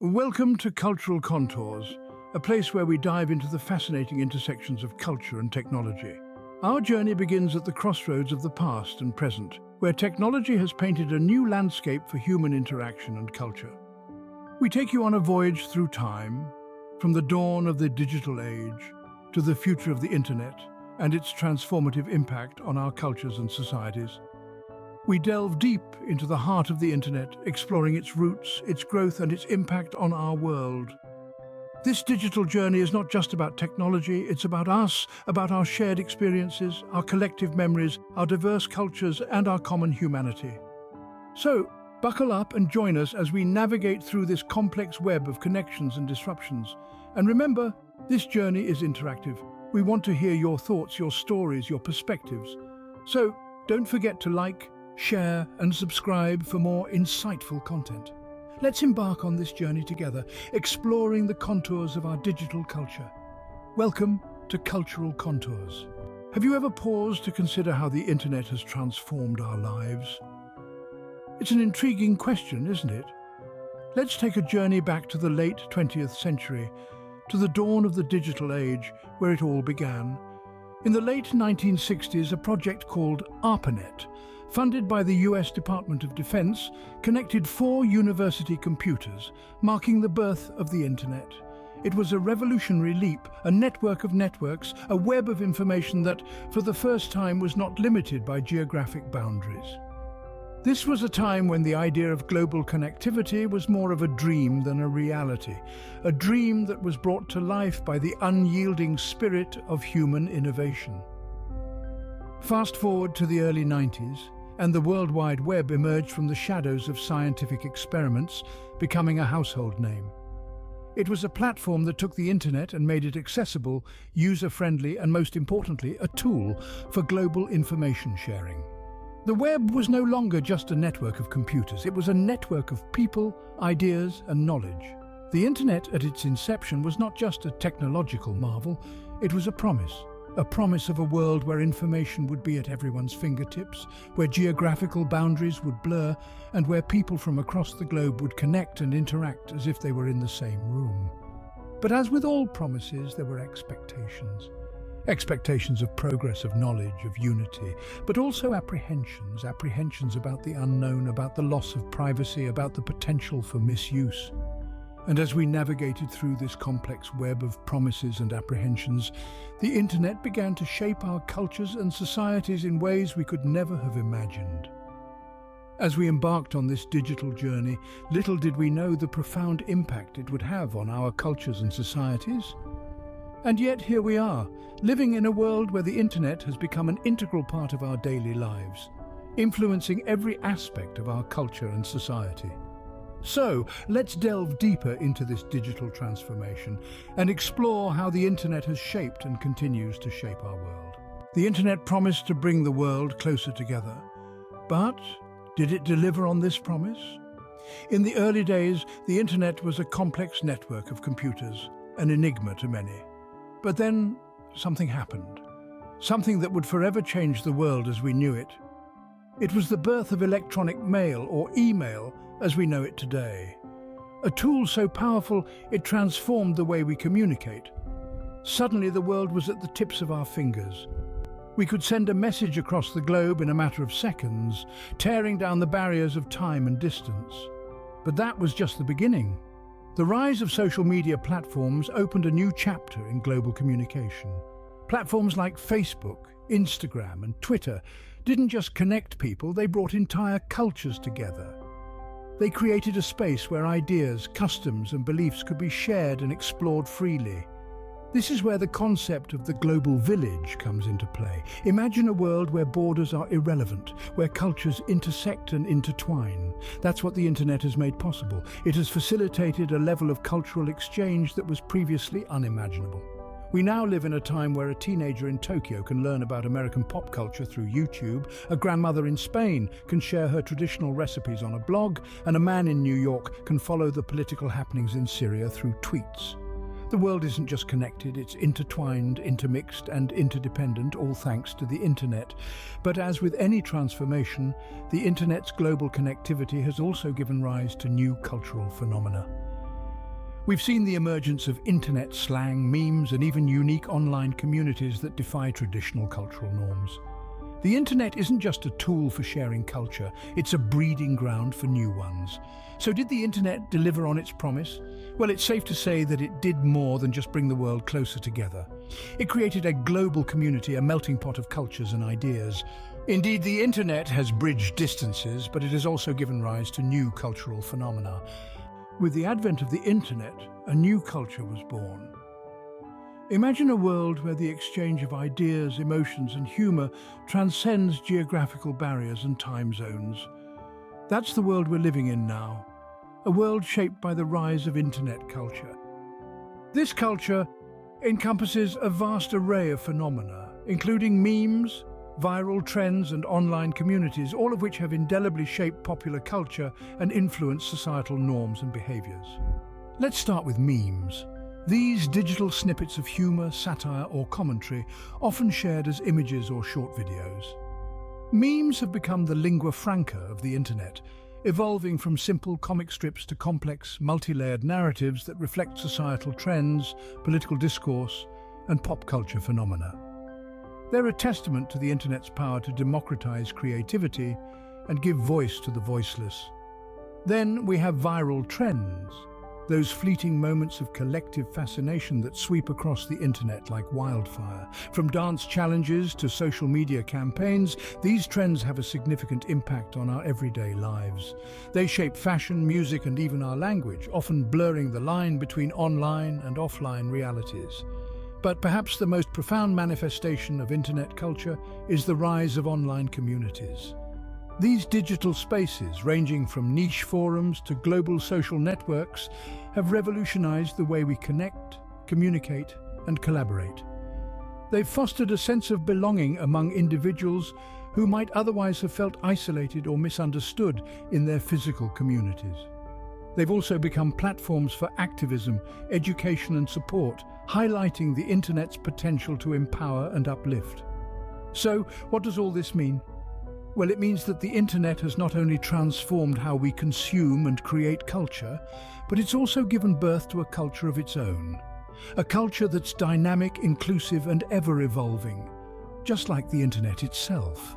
Welcome to Cultural Contours, a place where we dive into the fascinating intersections of culture and technology. Our journey begins at the crossroads of the past and present, where technology has painted a new landscape for human interaction and culture. We take you on a voyage through time, from the dawn of the digital age to the future of the internet and its transformative impact on our cultures and societies. We delve deep into the heart of the internet, exploring its roots, its growth, and its impact on our world. This digital journey is not just about technology, it's about us, about our shared experiences, our collective memories, our diverse cultures, and our common humanity. So, buckle up and join us as we navigate through this complex web of connections and disruptions. And remember, this journey is interactive. We want to hear your thoughts, your stories, your perspectives. So, don't forget to like, share and subscribe for more insightful content. Let's embark on this journey together, exploring the contours of our digital culture. Welcome to Cultural Contours. Have you ever paused to consider how the internet has transformed our lives? It's an intriguing question, isn't it? Let's take a journey back to the late 20th century, to the dawn of the digital age, where it all began. In the late 1960s, a project called ARPANET, funded by the US Department of Defense, connected 4 university computers, marking the birth of the internet. It was a revolutionary leap, a network of networks, a web of information that, for the first time, was not limited by geographic boundaries. This was a time when the idea of global connectivity was more of a dream than a reality, a dream that was brought to life by the unyielding spirit of human innovation. Fast forward to the early 90s, and the World Wide Web emerged from the shadows of scientific experiments, becoming a household name. It was a platform that took the internet and made it accessible, user-friendly, and most importantly, a tool for global information sharing. The web was no longer just a network of computers, it was a network of people, ideas, and knowledge. The internet at its inception was not just a technological marvel, it was a promise of a world where information would be at everyone's fingertips, where geographical boundaries would blur, and where people from across the globe would connect and interact as if they were in the same room. But as with all promises, there were expectations. Expectations of progress, of knowledge, of unity, but also apprehensions about the unknown, about the loss of privacy, about the potential for misuse. And as we navigated through this complex web of promises and apprehensions, the internet began to shape our cultures and societies in ways we could never have imagined. As we embarked on this digital journey, little did we know the profound impact it would have on our cultures and societies. And yet here we are, living in a world where the internet has become an integral part of our daily lives, influencing every aspect of our culture and society. So, let's delve deeper into this digital transformation and explore how the internet has shaped and continues to shape our world. The internet promised to bring the world closer together, but did it deliver on this promise? In the early days, the internet was a complex network of computers, an enigma to many. But then something happened, something that would forever change the world as we knew it. It was the birth of electronic mail, or email, as we know it today. A tool so powerful it transformed the way we communicate. Suddenly the world was at the tips of our fingers. We could send a message across the globe in a matter of seconds, tearing down the barriers of time and distance. But that was just the beginning. The rise of social media platforms opened a new chapter in global communication. Platforms like Facebook, Instagram, and Twitter didn't just connect people, they brought entire cultures together. They created a space where ideas, customs, and beliefs could be shared and explored freely. This is where the concept of the global village comes into play. Imagine a world where borders are irrelevant, where cultures intersect and intertwine. That's what the internet has made possible. It has facilitated a level of cultural exchange that was previously unimaginable. We now live in a time where a teenager in Tokyo can learn about American pop culture through YouTube, a grandmother in Spain can share her traditional recipes on a blog, and a man in New York can follow the political happenings in Syria through tweets. The world isn't just connected, it's intertwined, intermixed and interdependent, all thanks to the internet. But as with any transformation, the internet's global connectivity has also given rise to new cultural phenomena. We've seen the emergence of internet slang, memes, and even unique online communities that defy traditional cultural norms. The internet isn't just a tool for sharing culture, it's a breeding ground for new ones. So did the internet deliver on its promise? Well, it's safe to say that it did more than just bring the world closer together. It created a global community, a melting pot of cultures and ideas. Indeed, the internet has bridged distances, but it has also given rise to new cultural phenomena. With the advent of the internet, a new culture was born. Imagine a world where the exchange of ideas, emotions, and humor transcends geographical barriers and time zones. That's the world we're living in now, a world shaped by the rise of internet culture. This culture encompasses a vast array of phenomena, including memes, viral trends, and online communities, all of which have indelibly shaped popular culture and influenced societal norms and behaviors. Let's start with memes. These digital snippets of humor, satire, or commentary, often shared as images or short videos. Memes have become the lingua franca of the internet, evolving from simple comic strips to complex, multi-layered narratives that reflect societal trends, political discourse, and pop culture phenomena. They're a testament to the internet's power to democratize creativity and give voice to the voiceless. Then we have viral trends, those fleeting moments of collective fascination that sweep across the internet like wildfire. From dance challenges to social media campaigns, these trends have a significant impact on our everyday lives. They shape fashion, music, and even our language, often blurring the line between online and offline realities. But perhaps the most profound manifestation of internet culture is the rise of online communities. These digital spaces, ranging from niche forums to global social networks, have revolutionized the way we connect, communicate, and collaborate. They've fostered a sense of belonging among individuals who might otherwise have felt isolated or misunderstood in their physical communities. They've also become platforms for activism, education, and support, highlighting the internet's potential to empower and uplift. So, what does all this mean? Well, it means that the internet has not only transformed how we consume and create culture, but it's also given birth to a culture of its own. A culture that's dynamic, inclusive, and ever-evolving, just like the internet itself.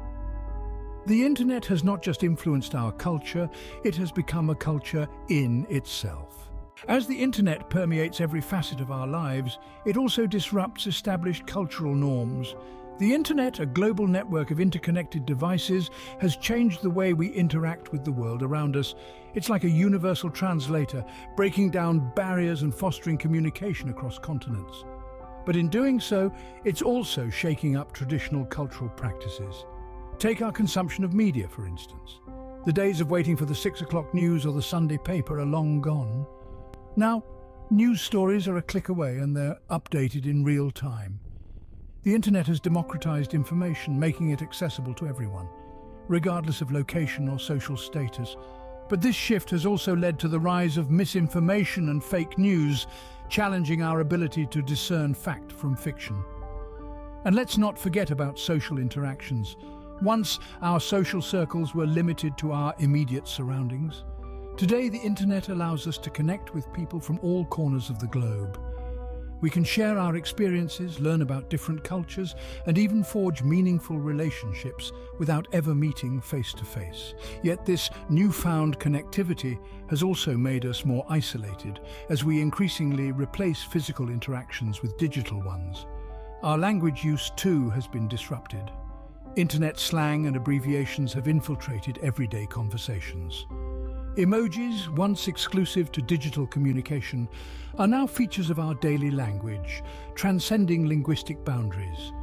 The internet has not just influenced our culture, it has become a culture in itself. As the internet permeates every facet of our lives, it also disrupts established cultural norms. The internet, a global network of interconnected devices, has changed the way we interact with the world around us. It's like a universal translator, breaking down barriers and fostering communication across continents. But in doing so, it's also shaking up traditional cultural practices. Take our consumption of media, for instance. The days of waiting for the 6 o'clock news or the Sunday paper are long gone. Now, news stories are a click away and they're updated in real time. The internet has democratized information, making it accessible to everyone, regardless of location or social status. But this shift has also led to the rise of misinformation and fake news, challenging our ability to discern fact from fiction. And let's not forget about social interactions. Once, our social circles were limited to our immediate surroundings. Today, the internet allows us to connect with people from all corners of the globe. We can share our experiences, learn about different cultures, and even forge meaningful relationships without ever meeting face to face. Yet this newfound connectivity has also made us more isolated, as we increasingly replace physical interactions with digital ones. Our language use too has been disrupted. Internet slang and abbreviations have infiltrated everyday conversations. Emojis, once exclusive to digital communication, are now features of our daily language, transcending linguistic boundaries.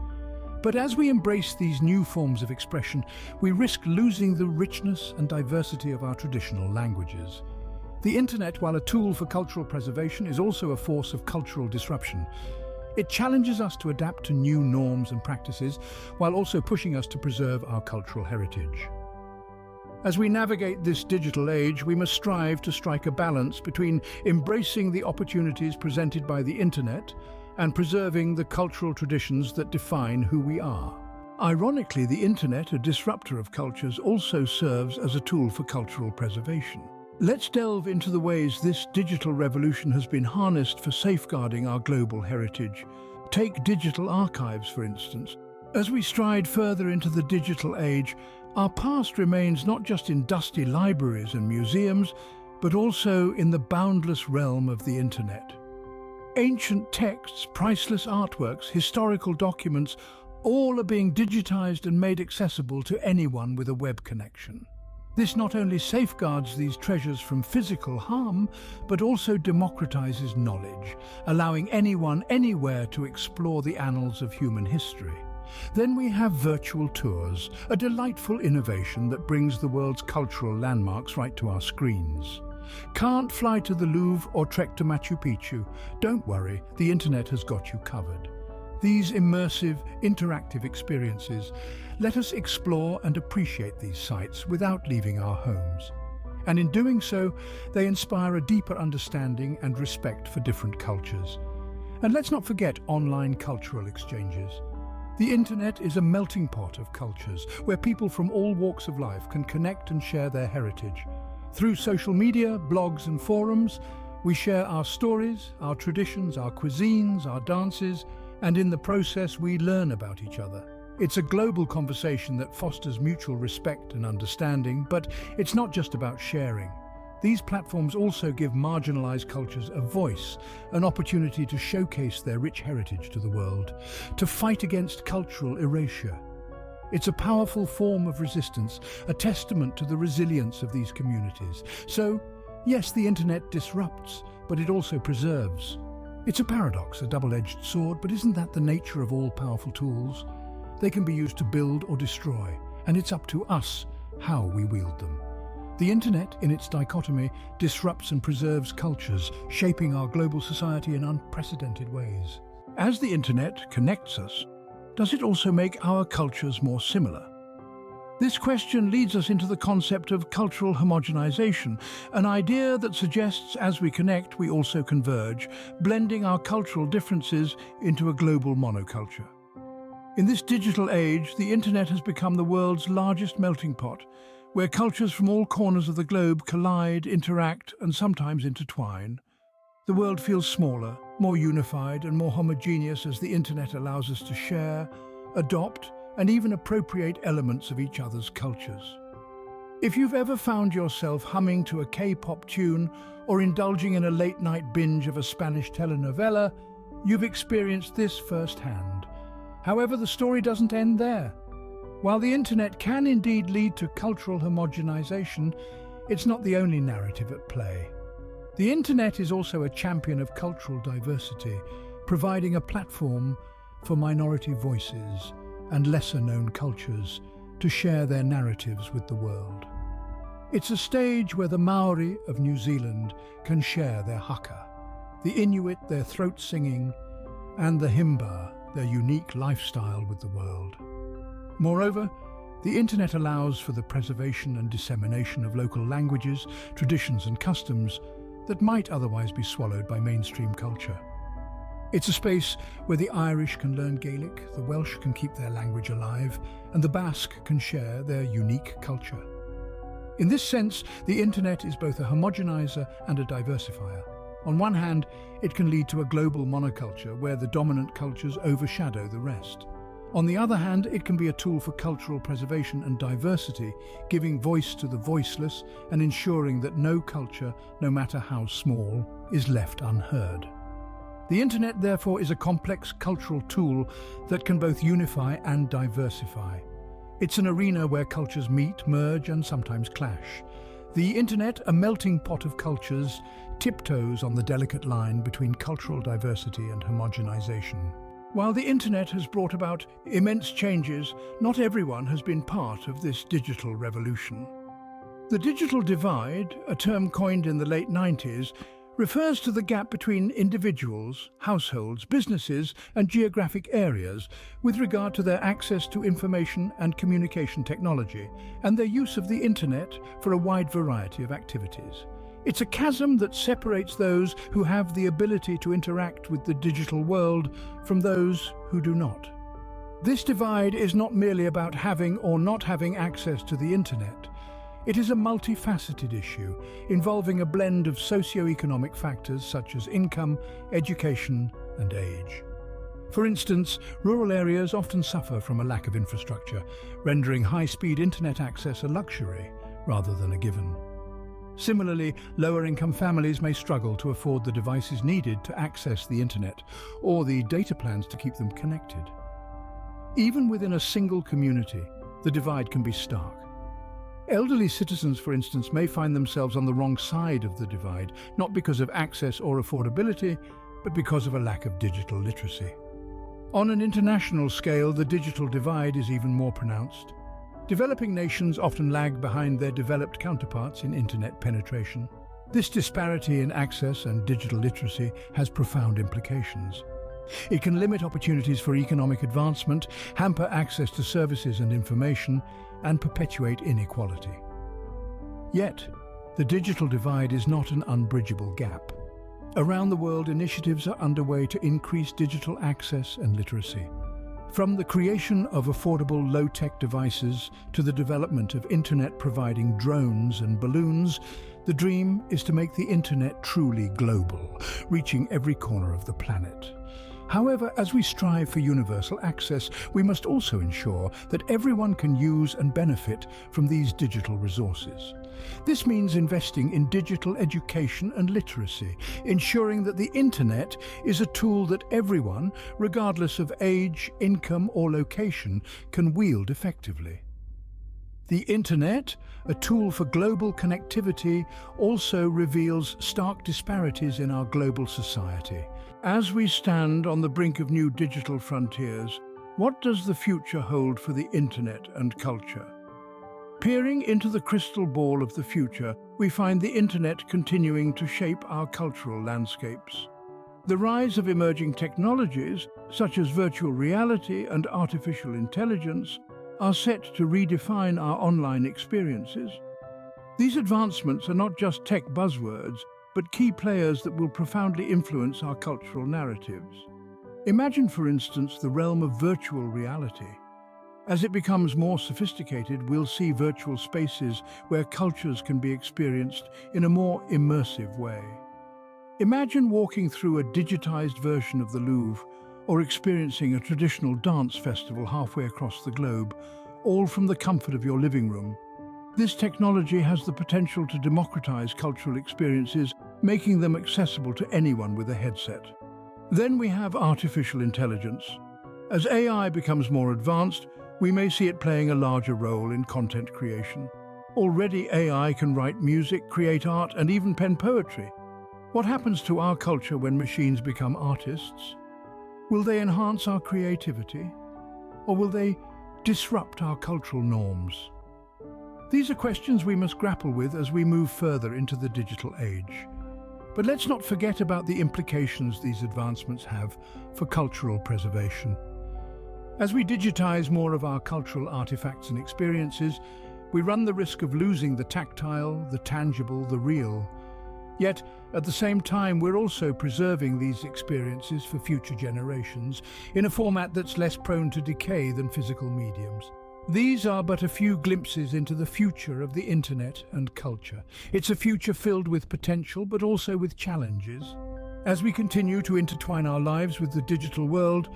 But as we embrace these new forms of expression, we risk losing the richness and diversity of our traditional languages. The internet, while a tool for cultural preservation, is also a force of cultural disruption. It challenges us to adapt to new norms and practices, while also pushing us to preserve our cultural heritage. As we navigate this digital age, we must strive to strike a balance between embracing the opportunities presented by the internet and preserving the cultural traditions that define who we are. Ironically, the internet, a disruptor of cultures, also serves as a tool for cultural preservation. Let's delve into the ways this digital revolution has been harnessed for safeguarding our global heritage. Take digital archives, for instance. As we stride further into the digital age, our past remains not just in dusty libraries and museums, but also in the boundless realm of the internet. Ancient texts, priceless artworks, historical documents, all are being digitized and made accessible to anyone with a web connection. This not only safeguards these treasures from physical harm, but also democratizes knowledge, allowing anyone anywhere to explore the annals of human history. Then we have virtual tours, a delightful innovation that brings the world's cultural landmarks right to our screens. Can't fly to the Louvre or trek to Machu Picchu? Don't worry, the internet has got you covered. These immersive, interactive experiences let us explore and appreciate these sites without leaving our homes. And in doing so, they inspire a deeper understanding and respect for different cultures. And let's not forget online cultural exchanges. The internet is a melting pot of cultures where people from all walks of life can connect and share their heritage. Through social media, blogs and forums, we share our stories, our traditions, our cuisines, our dances, and in the process we learn about each other. It's a global conversation that fosters mutual respect and understanding, but it's not just about sharing. These platforms also give marginalized cultures a voice, an opportunity to showcase their rich heritage to the world, to fight against cultural erasure. It's a powerful form of resistance, a testament to the resilience of these communities. So, yes, the internet disrupts, but it also preserves. It's a paradox, a double-edged sword, but isn't that the nature of all powerful tools? They can be used to build or destroy, and it's up to us how we wield them. The internet, in its dichotomy, disrupts and preserves cultures, shaping our global society in unprecedented ways. As the internet connects us, does it also make our cultures more similar? This question leads us into the concept of cultural homogenization, an idea that suggests as we connect, we also converge, blending our cultural differences into a global monoculture. In this digital age, the internet has become the world's largest melting pot, where cultures from all corners of the globe collide, interact, and sometimes intertwine. The world feels smaller, more unified, and more homogeneous as the internet allows us to share, adopt, and even appropriate elements of each other's cultures. If you've ever found yourself humming to a K-pop tune or indulging in a late-night binge of a Spanish telenovela, you've experienced this firsthand. However, the story doesn't end there. While the internet can indeed lead to cultural homogenization, it's not the only narrative at play. The internet is also a champion of cultural diversity, providing a platform for minority voices and lesser-known cultures to share their narratives with the world. It's a stage where the Maori of New Zealand can share their haka, the Inuit their throat singing, and the Himba their unique lifestyle with the world. Moreover, the internet allows for the preservation and dissemination of local languages, traditions and customs that might otherwise be swallowed by mainstream culture. It's a space where the Irish can learn Gaelic, the Welsh can keep their language alive, and the Basque can share their unique culture. In this sense, the internet is both a homogenizer and a diversifier. On one hand, it can lead to a global monoculture where the dominant cultures overshadow the rest. On the other hand, it can be a tool for cultural preservation and diversity, giving voice to the voiceless and ensuring that no culture, no matter how small, is left unheard. The internet, therefore, is a complex cultural tool that can both unify and diversify. It's an arena where cultures meet, merge, and sometimes clash. The internet, a melting pot of cultures, tiptoes on the delicate line between cultural diversity and homogenization. While the internet has brought about immense changes, not everyone has been part of this digital revolution. The digital divide, a term coined in the late 90s, refers to the gap between individuals, households, businesses, and geographic areas with regard to their access to information and communication technology and their use of the internet for a wide variety of activities. It's a chasm that separates those who have the ability to interact with the digital world from those who do not. This divide is not merely about having or not having access to the internet. It is a multifaceted issue involving a blend of socio-economic factors such as income, education, and age. For instance, rural areas often suffer from a lack of infrastructure, rendering high-speed internet access a luxury rather than a given. Similarly, lower-income families may struggle to afford the devices needed to access the internet or the data plans to keep them connected. Even within a single community, the divide can be stark. Elderly citizens, for instance, may find themselves on the wrong side of the divide, not because of access or affordability, but because of a lack of digital literacy. On an international scale, the digital divide is even more pronounced. Developing nations often lag behind their developed counterparts in internet penetration. This disparity in access and digital literacy has profound implications. It can limit opportunities for economic advancement, hamper access to services and information, and perpetuate inequality. Yet, the digital divide is not an unbridgeable gap. Around the world, initiatives are underway to increase digital access and literacy. From the creation of affordable low-tech devices to the development of internet-providing drones and balloons, the dream is to make the internet truly global, reaching every corner of the planet. However, as we strive for universal access, we must also ensure that everyone can use and benefit from these digital resources. This means investing in digital education and literacy, ensuring that the internet is a tool that everyone, regardless of age, income or location, can wield effectively. The internet, a tool for global connectivity, also reveals stark disparities in our global society. As we stand on the brink of new digital frontiers, what does the future hold for the internet and culture? Peering into the crystal ball of the future, we find the internet continuing to shape our cultural landscapes. The rise of emerging technologies, such as virtual reality and artificial intelligence, are set to redefine our online experiences. These advancements are not just tech buzzwords, but key players that will profoundly influence our cultural narratives. Imagine, for instance, the realm of virtual reality. As it becomes more sophisticated, we'll see virtual spaces where cultures can be experienced in a more immersive way. Imagine walking through a digitized version of the Louvre or experiencing a traditional dance festival halfway across the globe, all from the comfort of your living room. This technology has the potential to democratize cultural experiences, making them accessible to anyone with a headset. Then we have artificial intelligence. As AI becomes more advanced, we may see it playing a larger role in content creation. Already AI can write music, create art, and even pen poetry. What happens to our culture when machines become artists? Will they enhance our creativity? Or will they disrupt our cultural norms? These are questions we must grapple with as we move further into the digital age. But let's not forget about the implications these advancements have for cultural preservation. As we digitize more of our cultural artifacts and experiences, we run the risk of losing the tactile, the tangible, the real. Yet, at the same time, we're also preserving these experiences for future generations in a format that's less prone to decay than physical mediums. These are but a few glimpses into the future of the internet and culture. It's a future filled with potential, but also with challenges. As we continue to intertwine our lives with the digital world,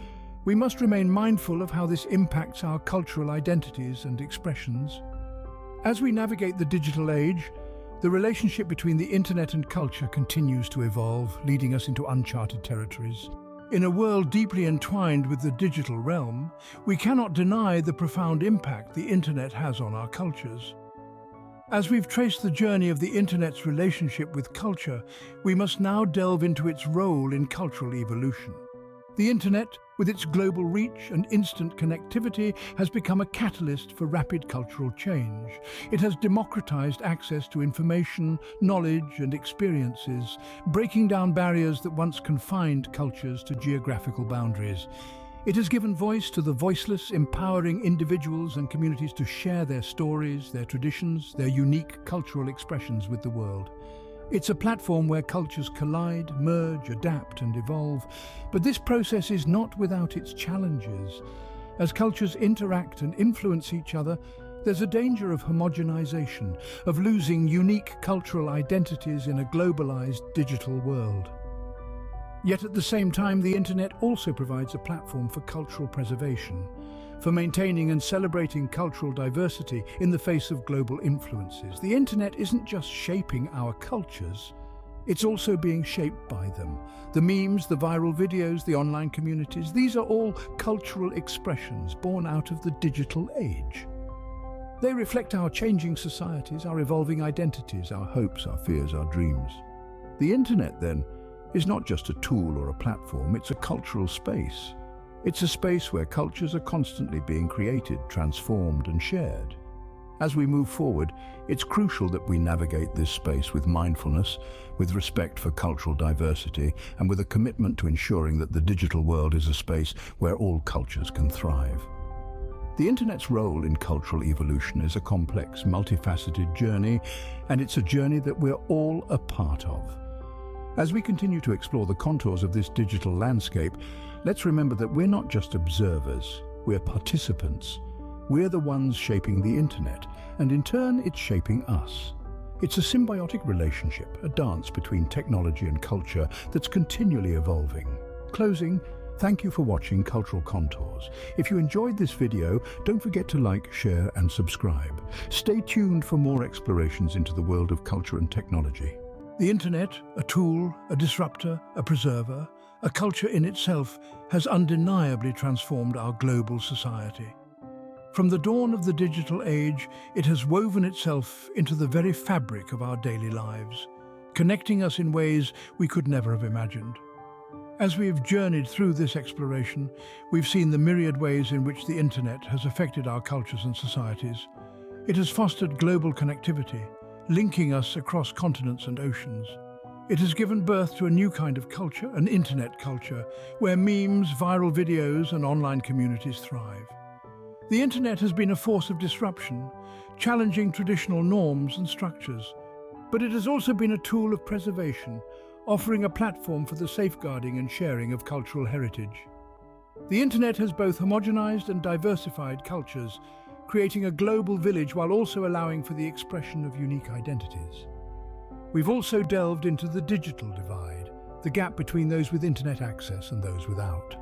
we must remain mindful of how this impacts our cultural identities and expressions. As we navigate the digital age, the relationship between the internet and culture continues to evolve, leading us into uncharted territories. In a world deeply entwined with the digital realm, we cannot deny the profound impact the internet has on our cultures. As we've traced the journey of the internet's relationship with culture, we must now delve into its role in cultural evolution. The internet, with its global reach and instant connectivity, has become a catalyst for rapid cultural change. It has democratized access to information, knowledge, and experiences, breaking down barriers that once confined cultures to geographical boundaries. It has given voice to the voiceless, empowering individuals and communities to share their stories, their traditions, their unique cultural expressions with the world. It's a platform where cultures collide, merge, adapt, and evolve. But this process is not without its challenges. As cultures interact and influence each other, There's a danger of homogenization, of losing unique cultural identities in a globalized digital world. Yet at the same time, the internet also provides a platform for cultural preservation, for maintaining and celebrating cultural diversity in the face of global influences. The internet isn't just shaping our cultures, it's also being shaped by them. The memes, the viral videos, the online communities, these are all cultural expressions born out of the digital age. They reflect our changing societies, our evolving identities, our hopes, our fears, our dreams. The internet, then, is not just a tool or a platform, it's a cultural space. It's a space where cultures are constantly being created, transformed, and shared. As we move forward, it's crucial that we navigate this space with mindfulness, with respect for cultural diversity, and with a commitment to ensuring that the digital world is a space where all cultures can thrive. The internet's role in cultural evolution is a complex, multifaceted journey, and it's a journey that we're all a part of. As we continue to explore the contours of this digital landscape, let's remember that we're not just observers, we're participants. We're the ones shaping the internet, and in turn, it's shaping us. It's a symbiotic relationship, a dance between technology and culture that's continually evolving. Closing, thank you for watching Cultural Contours. If you enjoyed this video, don't forget to like, share, and subscribe. Stay tuned for more explorations into the world of culture and technology. The internet, a tool, a disruptor, a preserver, a culture in itself, has undeniably transformed our global society. From the dawn of the digital age, it has woven itself into the very fabric of our daily lives, connecting us in ways we could never have imagined. As we've journeyed through this exploration, we've seen the myriad ways in which the internet has affected our cultures and societies. It has fostered global connectivity, linking us across continents and oceans. It has given birth to a new kind of culture, an internet culture, where memes, viral videos, and online communities thrive. The internet has been a force of disruption, challenging traditional norms and structures. But it has also been a tool of preservation, offering a platform for the safeguarding and sharing of cultural heritage. The internet has both homogenized and diversified cultures, creating a global village while also allowing for the expression of unique identities. We've also delved into the digital divide, the gap between those with internet access and those without.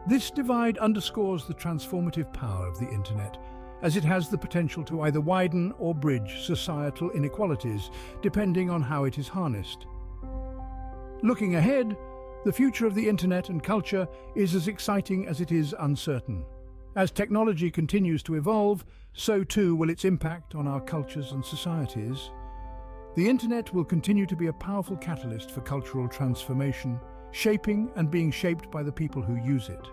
This divide underscores the transformative power of the internet, as it has the potential to either widen or bridge societal inequalities, depending on how it is harnessed. Looking ahead, the future of the internet and culture is as exciting as it is uncertain. As technology continues to evolve, so too will its impact on our cultures and societies. The internet will continue to be a powerful catalyst for cultural transformation, shaping and being shaped by the people who use it.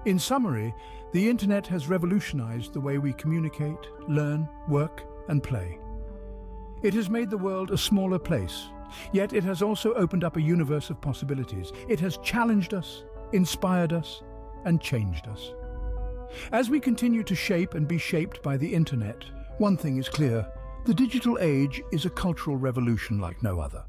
In summary, the internet has revolutionized the way we communicate, learn, work, and play. It has made the world a smaller place, yet it has also opened up a universe of possibilities. It has challenged us, inspired us, and changed us. As we continue to shape and be shaped by the internet, one thing is clear: the digital age is a cultural revolution like no other.